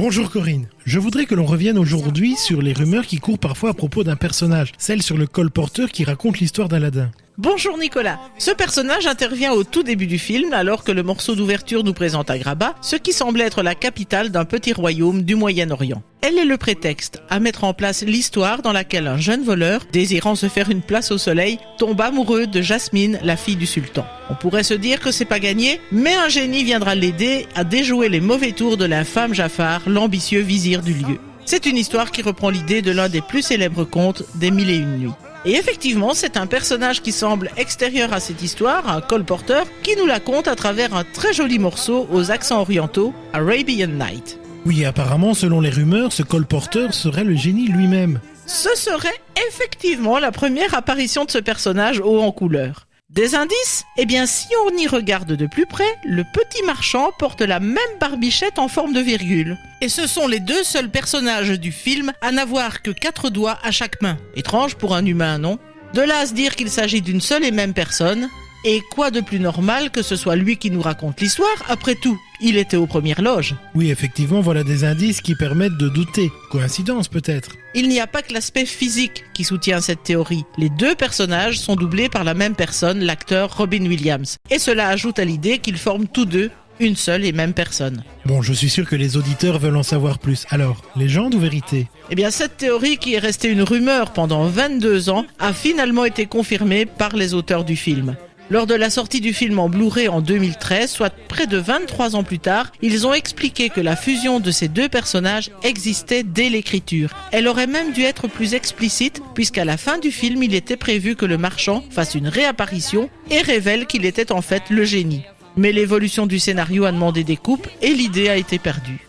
Bonjour Corinne, je voudrais que l'on revienne aujourd'hui sur les rumeurs qui courent parfois à propos d'un personnage, celle sur le colporteur qui raconte l'histoire d'Aladin. Bonjour Nicolas. Ce personnage intervient au tout début du film alors que le morceau d'ouverture nous présente Agrabah, ce qui semble être la capitale d'un petit royaume du Moyen-Orient. Elle est le prétexte à mettre en place l'histoire dans laquelle un jeune voleur, désirant se faire une place au soleil, tombe amoureux de Jasmine, la fille du sultan. On pourrait se dire que c'est pas gagné, mais un génie viendra l'aider à déjouer les mauvais tours de l'infâme Jafar, l'ambitieux vizir du lieu. C'est une histoire qui reprend l'idée de l'un des plus célèbres contes des Mille et une nuits. Et effectivement, c'est un personnage qui semble extérieur à cette histoire, un colporteur, qui nous la conte à travers un très joli morceau aux accents orientaux, Arabian Night. Oui, apparemment, selon les rumeurs, ce colporteur serait le génie lui-même. Ce serait effectivement la première apparition de ce personnage haut en couleur. Des indices ? Eh bien, si on y regarde de plus près, le petit marchand porte la même barbichette en forme de virgule. Et ce sont les deux seuls personnages du film à n'avoir que 4 doigts à chaque main. Étrange pour un humain, non ? De là à se dire qu'il s'agit d'une seule et même personne. Et quoi de plus normal que ce soit lui qui nous raconte l'histoire ? Après tout, il était aux premières loges. Oui, effectivement, voilà des indices qui permettent de douter. Coïncidence peut-être. Il n'y a pas que l'aspect physique qui soutient cette théorie. Les deux personnages sont doublés par la même personne, l'acteur Robin Williams. Et cela ajoute à l'idée qu'ils forment tous deux une seule et même personne. Bon, je suis sûr que les auditeurs veulent en savoir plus. Alors, légende ou vérité ? Eh bien, cette théorie qui est restée une rumeur pendant 22 ans a finalement été confirmée par les auteurs du film. Lors de la sortie du film en Blu-ray en 2013, soit près de 23 ans plus tard, ils ont expliqué que la fusion de ces deux personnages existait dès l'écriture. Elle aurait même dû être plus explicite, puisqu'à la fin du film, il était prévu que le marchand fasse une réapparition et révèle qu'il était en fait le génie. Mais l'évolution du scénario a demandé des coupes et l'idée a été perdue.